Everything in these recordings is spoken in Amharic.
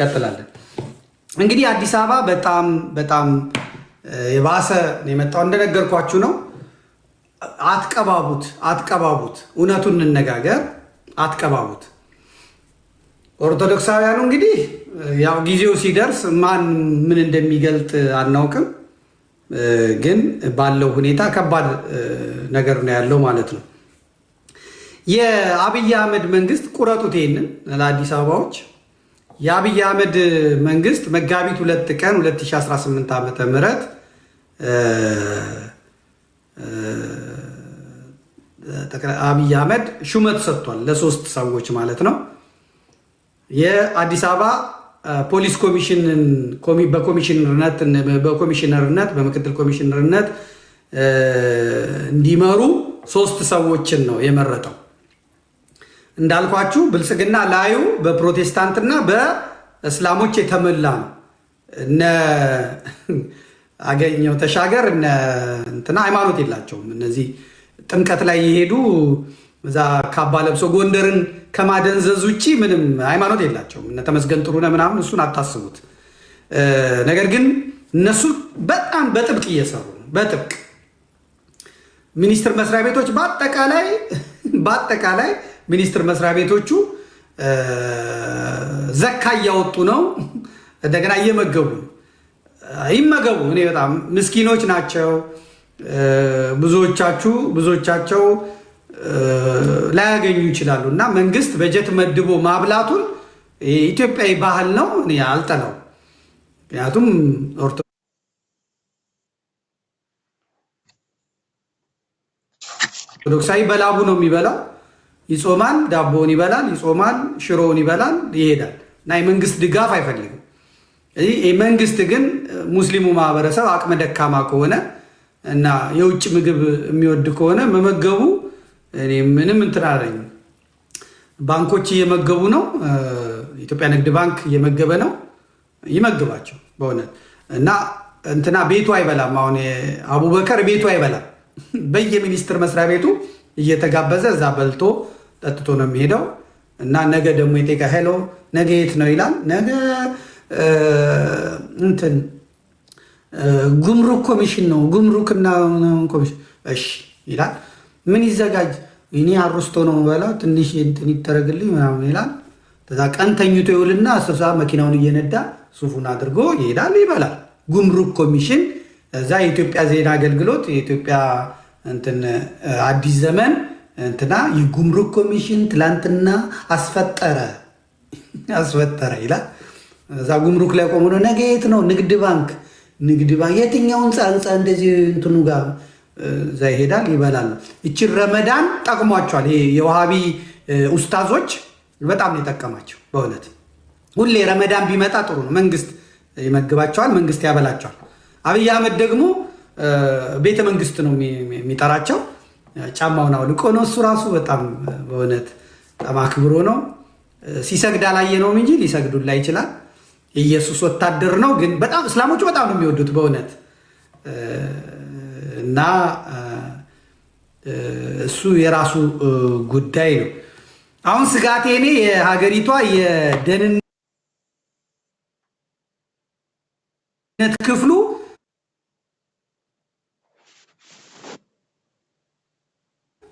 እንቀጥላለን። እንግዲህ አዲስ አበባ በጣም የባሰ ነው የመጣው። እንደነገርኳችሁ ነው። አትቀባቡት። እውነቱን እንነጋገር። አትቀባቡት። ኦርቶዶክሳውያኑ እንግዲህ ያው ጊዜው ሲደርስ ማን ምን እንደሚገልጥ አናውቅም፣ ግን ባለው ሁኔታ ከባድ ነገር ነው ያለው ማለት ነው። የአብይ አህመድ መንግስት ቁረጡት ይሄንን ለአዲስ አበባዎች። የአብይ አህመድ መንግስት መጋቢት 2 ቀን 2018 ዓ.ም አብይ አህመድ ሹመት ሰጥቷል ለሶስት ሰዎች ማለት ነው። የአዲስ አበባ ፖሊስ ኮሚሽንን በኮሚሽነርነት በምክትል ኮሚሽነርነት እንዲመሩ ሶስት ሰዎችን ነው የመረጠው። እንዳልኳችሁ ብልጽግና ላዩ በፕሮቴስታንትና በእስላሞች የተሞላ ነው። እነ አገኘው ተሻገር እንትና ሃይማኖት የላቸውም። እነዚህ ጥምቀት ላይ የሄዱ እዛ ካባ ለብሶ ጎንደርን ከማደንዘዝ ውጭ ምንም ሃይማኖት የላቸውም። እነ ተመስገን ጥሩነህ ምናምን እሱን አታስቡት። ነገር ግን እነሱ በጣም በጥብቅ እየሰሩ ነው። በጥብቅ ሚኒስቴር መስሪያ ቤቶች በአጠቃላይ ሚኒስቴር መስሪያ ቤቶቹ ዘካ እያወጡ ነው። እንደገና እየመገቡ ነው። ይመገቡ። እኔ በጣም ምስኪኖች ናቸው ብዙዎቻቸው ላያገኙ ይችላሉ። እና መንግስት በጀት መድቦ ማብላቱን ኢትዮጵያዊ ባህል ነው። እኔ አልጠላው። ምክንያቱም ኦርቶዶክሳዊ በላቡ ነው የሚበላው። ይጾማል፣ ዳቦውን ይበላል፣ ይጾማል፣ ሽሮውን ይበላል፣ ይሄዳል እና የመንግስት ድጋፍ አይፈልግም። መንግስት ግን ሙስሊሙ ማህበረሰብ አቅመ ደካማ ከሆነ እና የውጭ ምግብ የሚወድ ከሆነ መመገቡ እኔ ምንም እንትን አለኝ። ባንኮች እየመገቡ ነው። ኢትዮጵያ ንግድ ባንክ እየመገበ ነው። ይመግባቸው በእውነት እና እንትና ቤቱ አይበላም። አሁን አቡበከር ቤቱ አይበላም። በየሚኒስቴር መስሪያ ቤቱ እየተጋበዘ እዛ በልቶ ጠጥቶ ነው የሚሄደው። እና ነገ ደግሞ የጤቃ ሄሎ ነገ የት ነው ይላል። ነገ እንትን ጉምሩክ ኮሚሽን ነው ጉምሩክና ኮሚሽን እሺ ይላል። ምን ይዘጋጅ? እኔ አርስቶ ነው በላው ትንሽ እንትን ይተረግልኝ ምናምን ይላል። ከዛ ቀን ተኝቶ ይውልና አስሳ መኪናውን እየነዳ ሱፉን አድርጎ ይሄዳል፣ ይበላል። ጉምሩክ ኮሚሽን እዛ የኢትዮጵያ ዜና አገልግሎት የኢትዮጵያ እንትን አዲስ ዘመን እንትና የጉምሩክ ኮሚሽን ትላንትና አስፈጠረ ይላል። እዛ ጉምሩክ ላይ ቆሞ ነው ነገ የት ነው ንግድ ባንክ የትኛውን ህንፃ እንደዚህ እንትኑ ጋር እዛ ይሄዳል፣ ይበላል። እቺን ረመዳን ጠቅሟቸዋል። ይሄ የዋሃቢ ኡስታዞች በጣም ነው የጠቀማቸው በእውነት። ሁሌ ረመዳን ቢመጣ ጥሩ ነው። መንግስት ይመግባቸዋል፣ መንግስት ያበላቸዋል። አብይ አህመድ ደግሞ ቤተ መንግስት ነው የሚጠራቸው። ጫማውን አውልቆ ነው እሱ ራሱ በጣም በእውነት በጣም አክብሮ ነው። ሲሰግድ አላየነውም እንጂ ሊሰግዱላ ይችላል። ኢየሱስ ወታደር ነው። ግን በጣም እስላሞቹ በጣም ነው የሚወዱት በእውነት እና እሱ የራሱ ጉዳይ ነው። አሁን ስጋቴ እኔ የሀገሪቷ የደህንነት ክፍሉ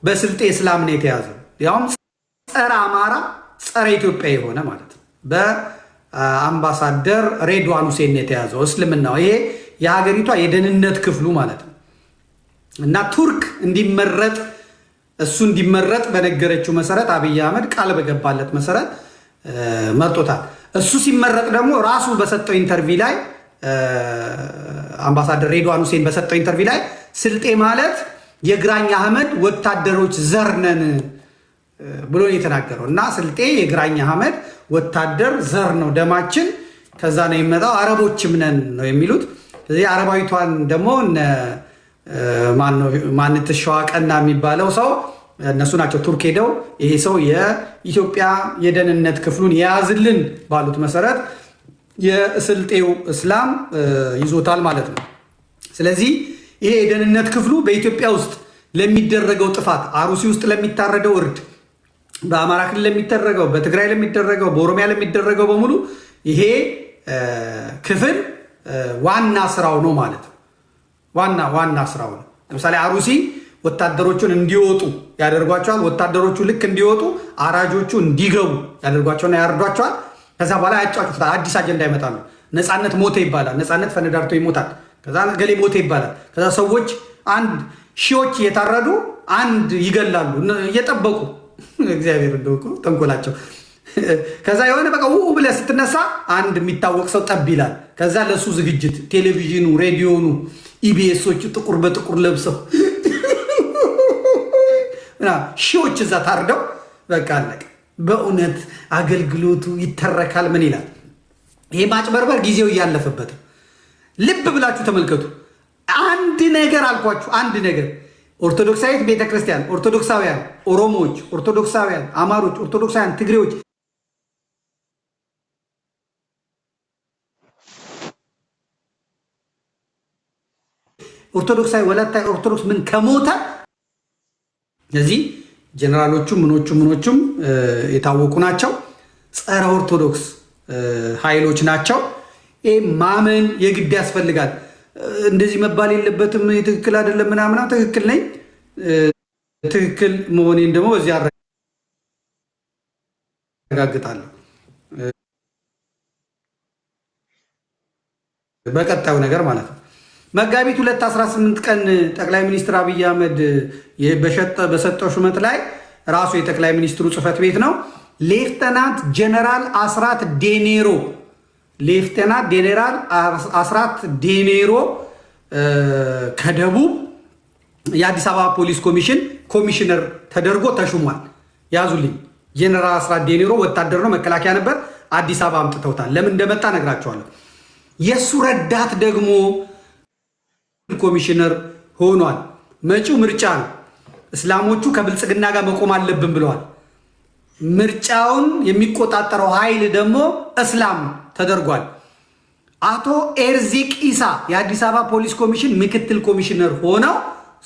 በስልጤ እስላም ነው የተያዘው። ያውም ጸረ አማራ ጸረ ኢትዮጵያ የሆነ ማለት ነው። በአምባሳደር ሬድዋን ሁሴን ነው የተያዘው እስልምናው። ይሄ የሀገሪቷ የደህንነት ክፍሉ ማለት ነው። እና ቱርክ እሱ እንዲመረጥ በነገረችው መሰረት አብይ አህመድ ቃል በገባለት መሰረት መርጦታል። እሱ ሲመረጥ ደግሞ ራሱ በሰጠው ኢንተርቪው ላይ አምባሳደር ሬድዋን ሁሴን በሰጠው ኢንተርቪው ላይ ስልጤ ማለት የግራኝ አህመድ ወታደሮች ዘር ነን ብሎ የተናገረው እና ስልጤ የግራኝ አህመድ ወታደር ዘር ነው፣ ደማችን ከዛ ነው የሚመጣው፣ አረቦችም ነን ነው የሚሉት። ስለዚህ አረባዊቷን ደግሞ ማንትሸዋ ቀና የሚባለው ሰው እነሱ ናቸው ቱርክ ሄደው ይሄ ሰው የኢትዮጵያ የደህንነት ክፍሉን የያዝልን ባሉት መሰረት የስልጤው እስላም ይዞታል ማለት ነው። ስለዚህ ይሄ የደህንነት ክፍሉ በኢትዮጵያ ውስጥ ለሚደረገው ጥፋት፣ አሩሲ ውስጥ ለሚታረደው እርድ፣ በአማራ ክልል ለሚደረገው፣ በትግራይ ለሚደረገው፣ በኦሮሚያ ለሚደረገው በሙሉ ይሄ ክፍል ዋና ስራው ነው ማለት ነው። ዋና ስራው ነው። ለምሳሌ አሩሲ ወታደሮቹን እንዲወጡ ያደርጓቸዋል። ወታደሮቹ ልክ እንዲወጡ አራጆቹ እንዲገቡ ያደርጓቸውና ያርዷቸዋል። ከዛ በኋላ ያጫጩታል። አዲስ አጀንዳ ይመጣሉ። ነፃነት ሞተ ይባላል። ነፃነት ፈነዳርቶ ይሞታል። ከዛ ገሌ ሞተ ይባላል። ከዛ ሰዎች አንድ ሺዎች እየታረዱ አንድ ይገላሉ እየጠበቁ እግዚአብሔር እንደውቁ ተንኮላቸው። ከዛ የሆነ በቃ ብለህ ስትነሳ አንድ የሚታወቅ ሰው ጠብ ይላል። ከዛ ለሱ ዝግጅት ቴሌቪዥኑ፣ ሬዲዮኑ፣ ኢቢኤሶቹ ጥቁር በጥቁር ለብሰው ሺዎች እዛ ታርደው በቃ አለቀ። በእውነት አገልግሎቱ ይተረካል። ምን ይላል ይሄ ማጭበርበር ጊዜው እያለፈበት። ልብ ብላችሁ ተመልከቱ። አንድ ነገር አልኳችሁ፣ አንድ ነገር ኦርቶዶክሳዊት ቤተክርስቲያን፣ ኦርቶዶክሳውያን ኦሮሞዎች፣ ኦርቶዶክሳውያን አማሮች፣ ኦርቶዶክሳውያን ትግሬዎች ኦርቶዶክሳዊ ወላታይ ኦርቶዶክስ ምን ከሞተ ስለዚህ ጀነራሎቹ ምኖቹም የታወቁ ናቸው። ጸረ ኦርቶዶክስ ኃይሎች ናቸው። ማመን የግድ ያስፈልጋል። እንደዚህ መባል የለበትም። ትክክል አይደለም ምናምን። ትክክል ነኝ። ትክክል መሆኔን ደግሞ በዚህ አረጋግጣለሁ። በቀጣዩ ነገር ማለት ነው። መጋቢት 2018 ቀን ጠቅላይ ሚኒስትር አብይ አህመድ በሰጠው ሹመት ላይ ራሱ የጠቅላይ ሚኒስትሩ ጽህፈት ቤት ነው ሌፍተናንት ጀነራል አስራት ዴኔሮ ከደቡብ የአዲስ አበባ ፖሊስ ኮሚሽን ኮሚሽነር ተደርጎ ተሹሟል። ያዙልኝ። ጀነራል አስራት ዴኔሮ ወታደር ነው፣ መከላከያ ነበር። አዲስ አበባ አምጥተውታል። ለምን እንደመጣ ነግራቸዋለሁ። የእሱ ረዳት ደግሞ ኮሚሽነር ሆኗል። መጪው ምርጫ ነው። እስላሞቹ ከብልጽግና ጋር መቆም አለብን ብለዋል። ምርጫውን የሚቆጣጠረው ኃይል ደግሞ እስላም ተደርጓል። አቶ ኤርዚቅ ኢሳ የአዲስ አበባ ፖሊስ ኮሚሽን ምክትል ኮሚሽነር ሆነው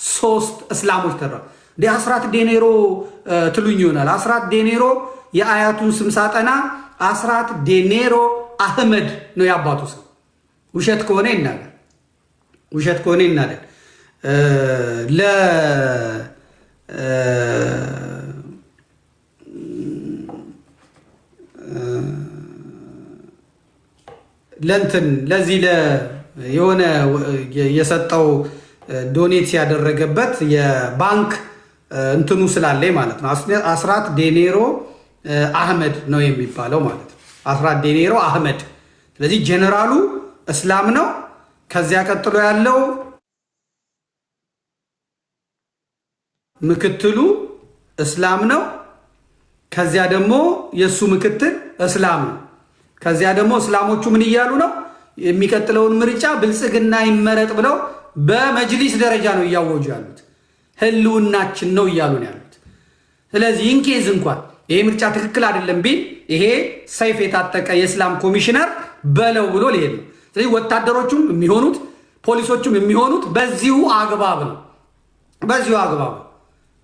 3 እስላሞች ተደርጓል። እንደ አስራት ዴኔሮ ትሉኝ ይሆናል። አስራት ዴኔሮ የአያቱን ስም ሳጠና አስራት ዴኔሮ አህመድ ነው ያባቱ ስም። ውሸት ከሆነ ይናገር፣ ውሸት ከሆነ ይናገር። ለእንትን ለዚህ የሆነ የሰጠው ዶኔት ያደረገበት የባንክ እንትኑ ስላለኝ ማለት ነው። አስራት ዴኔሮ አህመድ ነው የሚባለው ማለት ነው። አስራት ዴኔሮ አህመድ። ስለዚህ ጀነራሉ እስላም ነው። ከዚያ ቀጥሎ ያለው ምክትሉ እስላም ነው። ከዚያ ደግሞ የእሱ ምክትል እስላም ነው። ከዚያ ደግሞ እስላሞቹ ምን እያሉ ነው? የሚቀጥለውን ምርጫ ብልጽግና ይመረጥ ብለው በመጅሊስ ደረጃ ነው እያወጁ ያሉት። ህልውናችን ነው እያሉ ነው ያሉት። ስለዚህ ኢንኬዝ እንኳን ይሄ ምርጫ ትክክል አይደለም ቢል ይሄ ሰይፍ የታጠቀ የእስላም ኮሚሽነር በለው ብሎ ሊሄድ ነው። ስለዚህ ወታደሮቹም የሚሆኑት ፖሊሶቹም የሚሆኑት በዚሁ አግባብ ነው። በዚሁ አግባብ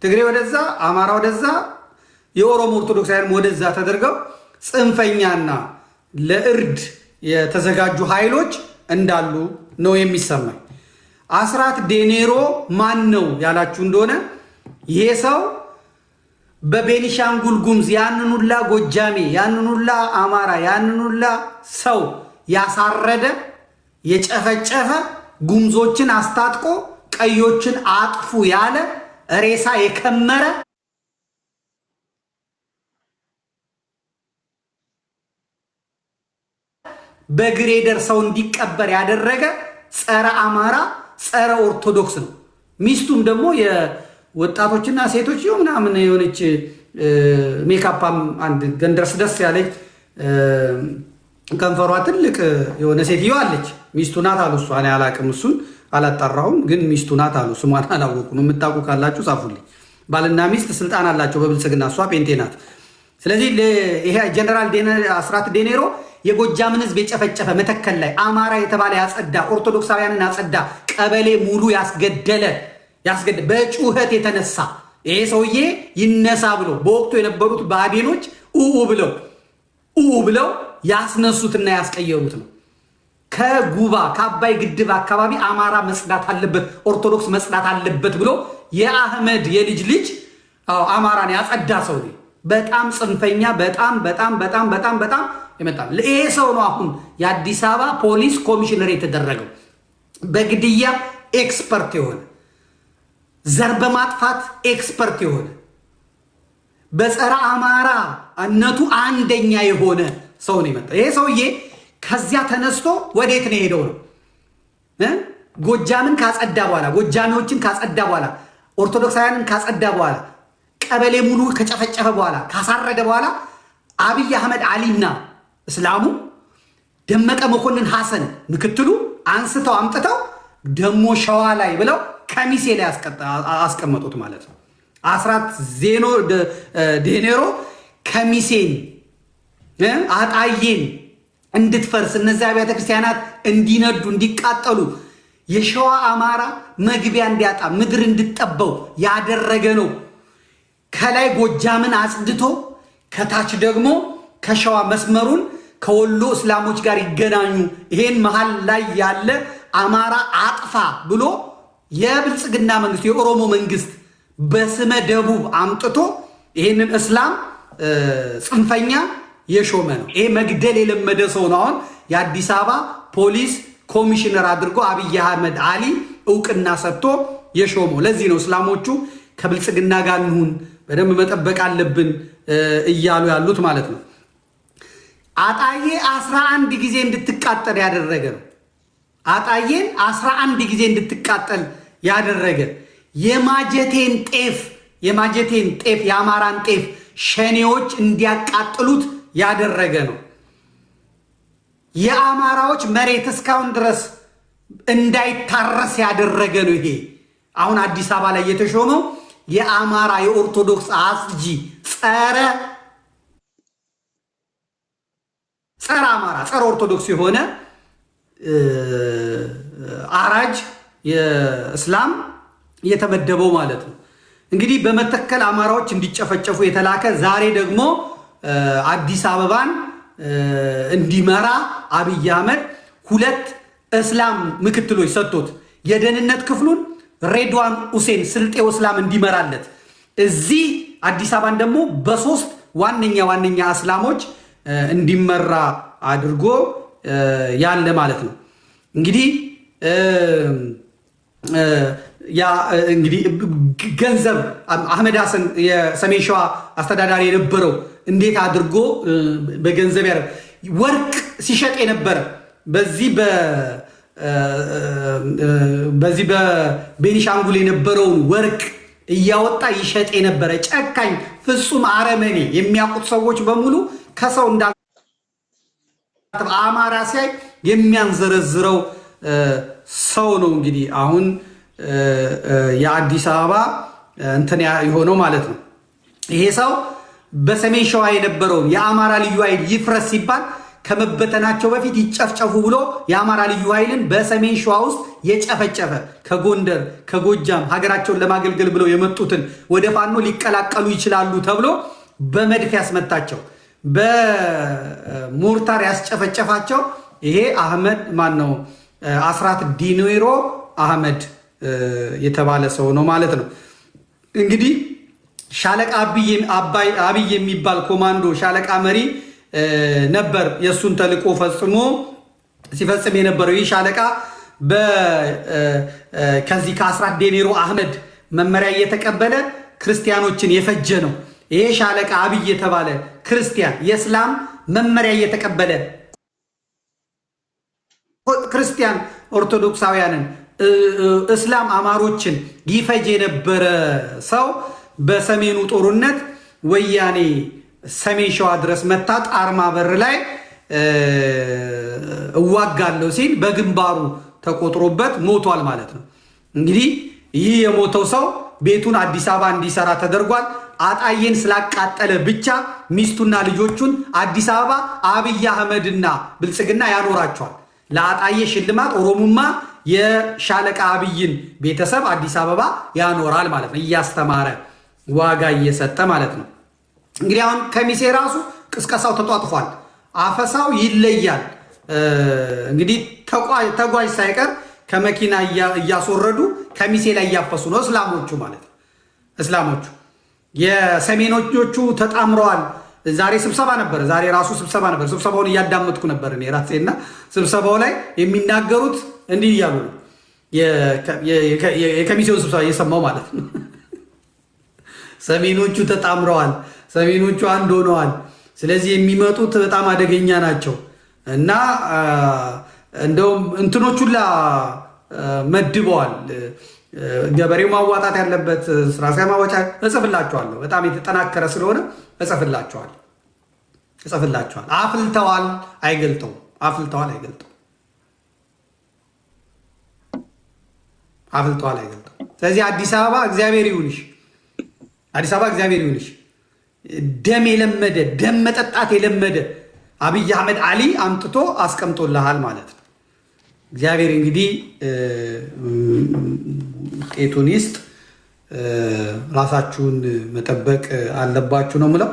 ትግሬ ወደዛ፣ አማራ ወደዛ፣ የኦሮሞ ኦርቶዶክሳውያን ወደዛ ተደርገው ጽንፈኛና ለእርድ የተዘጋጁ ኃይሎች እንዳሉ ነው የሚሰማኝ። አስራት ዴኔሮ ማን ነው ያላችሁ እንደሆነ ይሄ ሰው በቤኒሻንጉል ጉሙዝ ያንን ሁላ ጎጃሜ፣ ያንን ሁላ አማራ፣ ያንን ሁላ ሰው ያሳረደ የጨፈጨፈ ጉሙዞችን አስታጥቆ ቀዮችን አጥፉ ያለ ሬሳ የከመረ በግሬደር ሰው እንዲቀበር ያደረገ ጸረ አማራ ጸረ ኦርቶዶክስ ነው። ሚስቱም ደግሞ የወጣቶችና ሴቶች ምናምን የሆነች ሜካፓም አንድ ገንደርስ ደስ ያለች ከንፈሯ ትልቅ የሆነ ሴትዮ አለች። ሚስቱ ናት አሉ። እሷ እኔ አላቅም፣ እሱን አላጣራሁም፣ ግን ሚስቱ ናት አሉ። ስሟን አላወቁ ነው። የምታውቁ ካላችሁ ጻፉልኝ። ባልና ሚስት ስልጣን አላቸው በብልጽግና። እሷ ፔንቴ ናት። ስለዚህ ይሄ ጀነራል አስራት ዴኔሮ የጎጃምን ህዝብ የጨፈጨፈ መተከል ላይ አማራ የተባለ ያጸዳ፣ ኦርቶዶክሳውያንን ያጸዳ፣ ቀበሌ ሙሉ ያስገደለ በጩኸት የተነሳ ይሄ ሰውዬ ይነሳ ብሎ በወቅቱ የነበሩት ብአዴኖች ብለው ያስነሱትና ያስቀየሩት ነው። ከጉባ ከአባይ ግድብ አካባቢ አማራ መጽዳት አለበት፣ ኦርቶዶክስ መጽዳት አለበት ብሎ የአህመድ የልጅ ልጅ አማራን ያጸዳ ሰው በጣም ጽንፈኛ በጣም በጣም በጣም በጣም በጣም ይመጣል። ይሄ ሰው ነው አሁን የአዲስ አበባ ፖሊስ ኮሚሽነር የተደረገው። በግድያ ኤክስፐርት የሆነ ዘር በማጥፋት ኤክስፐርት የሆነ በጸረ አማራነቱ አንደኛ የሆነ ሰው ነው የመጣው። ይሄ ሰውዬ ከዚያ ተነስቶ ወዴት ነው የሄደው ነው? ጎጃምን ካጸዳ በኋላ ጎጃሚዎችን ካጸዳ በኋላ ኦርቶዶክሳውያንን ካጸዳ በኋላ ቀበሌ ሙሉ ከጨፈጨፈ በኋላ ካሳረደ በኋላ አብይ አህመድ አሊና እስላሙ ደመቀ መኮንን ሐሰን ምክትሉ አንስተው አምጥተው ደሞ ሸዋ ላይ ብለው ከሚሴ ላይ አስቀመጡት ማለት ነው። አስራት ዴኔሮ ከሚሴን አጣዬን እንድትፈርስ እነዚያ አብያተ ክርስቲያናት እንዲነዱ እንዲቃጠሉ የሸዋ አማራ መግቢያ እንዲያጣ ምድር እንድጠበው ያደረገ ነው። ከላይ ጎጃምን አጽድቶ ከታች ደግሞ ከሸዋ መስመሩን ከወሎ እስላሞች ጋር ይገናኙ፣ ይሄን መሃል ላይ ያለ አማራ አጥፋ ብሎ የብልጽግና መንግስት የኦሮሞ መንግስት በስመ ደቡብ አምጥቶ ይሄንን እስላም ጽንፈኛ የሾመ ነው። ይሄ መግደል የለመደ ሰው ነው። አሁን የአዲስ አበባ ፖሊስ ኮሚሽነር አድርጎ አብይ አህመድ አሊ እውቅና ሰጥቶ የሾመው። ለዚህ ነው እስላሞቹ ከብልጽግና ጋር እንሁን በደንብ መጠበቅ አለብን እያሉ ያሉት ማለት ነው። አጣዬ 11 ጊዜ እንድትቃጠል ያደረገ ነው። አጣዬን 11 ጊዜ እንድትቃጠል ያደረገ የማጀቴን ጤፍ የአማራን ጤፍ ሸኔዎች እንዲያቃጥሉት ያደረገ ነው። የአማራዎች መሬት እስካሁን ድረስ እንዳይታረስ ያደረገ ነው። ይሄ አሁን አዲስ አበባ ላይ የተሾመው የአማራ የኦርቶዶክስ አስጂ ጸረ አማራ ጸረ ኦርቶዶክስ የሆነ አራጅ የእስላም የተመደበው ማለት ነው። እንግዲህ በመተከል አማራዎች እንዲጨፈጨፉ የተላከ ዛሬ ደግሞ አዲስ አበባን እንዲመራ አብይ አህመድ 2 እስላም ምክትሎች ሰጥቶት የደህንነት ክፍሉን ሬድዋን ሁሴን ስልጤው እስላም እንዲመራለት እዚህ አዲስ አበባን ደግሞ በ3 ዋነኛ እስላሞች እንዲመራ አድርጎ ያለ ማለት ነው። እንግዲህ ገንዘብ አህመድ ሐሰን የሰሜን ሸዋ አስተዳዳሪ የነበረው እንዴት አድርጎ በገንዘብ ወርቅ ሲሸጥ የነበረ በዚህ በቤኒሻንጉል የነበረውን ወርቅ እያወጣ ይሸጥ የነበረ ጨካኝ ፍጹም አረመኔ የሚያውቁት ሰዎች በሙሉ ከሰው እንዳ አማራ ሲያይ የሚያንዘረዝረው ሰው ነው። እንግዲህ አሁን የአዲስ አበባ እንትን የሆነው ማለት ነው። ይሄ ሰው በሰሜን ሸዋ የነበረውን የአማራ ልዩ ኃይል ይፍረስ ሲባል ከመበተናቸው በፊት ይጨፍጨፉ ብሎ የአማራ ልዩ ኃይልን በሰሜን ሸዋ ውስጥ የጨፈጨፈ ከጎንደር ከጎጃም ሀገራቸውን ለማገልገል ብለው የመጡትን ወደ ፋኖ ሊቀላቀሉ ይችላሉ ተብሎ በመድፍ ያስመታቸው በሞርታር ያስጨፈጨፋቸው ይሄ አህመድ ማን ነው? አስራት ዲኔሮ አህመድ የተባለ ሰው ነው ማለት ነው። እንግዲህ ሻለቃ አብይ የሚባል ኮማንዶ ሻለቃ መሪ ነበር። የእሱን ተልዕኮ ሲፈጽም የነበረው ይህ ሻለቃ ከዚህ ከአስራት ዲኔሮ አህመድ መመሪያ እየተቀበለ ክርስቲያኖችን የፈጀ ነው። ይሄ ሻለቃ አብይ የተባለ ክርስቲያን የእስላም መመሪያ እየተቀበለ ክርስቲያን ኦርቶዶክሳውያንን እስላም አማሮችን ይፈጅ የነበረ ሰው በሰሜኑ ጦርነት ወያኔ ሰሜን ሸዋ ድረስ መታ ጣርማ በር ላይ እዋጋለሁ ሲል በግንባሩ ተቆጥሮበት ሞቷል ማለት ነው። እንግዲህ ይህ የሞተው ሰው ቤቱን አዲስ አበባ እንዲሰራ ተደርጓል። አጣዬን ስላቃጠለ ብቻ ሚስቱና ልጆቹን አዲስ አበባ አብይ አህመድና ብልጽግና ያኖራቸዋል። ለአጣዬ ሽልማት ኦሮሙማ የሻለቃ አብይን ቤተሰብ አዲስ አበባ ያኖራል ማለት ነው። እያስተማረ ዋጋ እየሰጠ ማለት ነው። እንግዲህ አሁን ከሚሴ ራሱ ቅስቀሳው ተጧጥፏል። አፈሳው ይለያል። እንግዲህ ተጓዥ ሳይቀር ከመኪና እያስወረዱ ከሚሴ ላይ እያፈሱ ነው እስላሞቹ ማለት ነው። እስላሞቹ የሰሜኖቹ ተጣምረዋል። ዛሬ ስብሰባ ነበር። ዛሬ ራሱ ስብሰባ ነበር። ስብሰባውን እያዳመጥኩ ነበር እኔ ራሴና ሰብሰባው ላይ የሚናገሩት እንዲህ እያሉ ነው። የከሚሴውን ስብሰባ እየሰማው ማለት ነው። ሰሜኖቹ ተጣምረዋል። ሰሜኖቹ አንድ ሆነዋል። ስለዚህ የሚመጡት በጣም አደገኛ ናቸው እና እንደውም እንትኖቹላ መድበዋል። ገበሬው ማዋጣት ያለበት ስራ ማወጫ እጽፍላችኋለሁ። በጣም የተጠናከረ ስለሆነ እጽፍላችኋለሁ። አፍልተዋል አይገልጠውም። አፍልተዋል አይገልጠውም። ስለዚህ አዲስ አበባ እግዚአብሔር ይሁንሽ። አዲስ አበባ እግዚአብሔር ይሁንሽ። ደም የለመደ ደም መጠጣት የለመደ አብይ አህመድ አሊ አምጥቶ አስቀምጦልሃል ማለት ነው። እግዚአብሔር እንግዲህ ውጤቱን ይስጥ። ራሳችሁን መጠበቅ አለባችሁ ነው የምለው።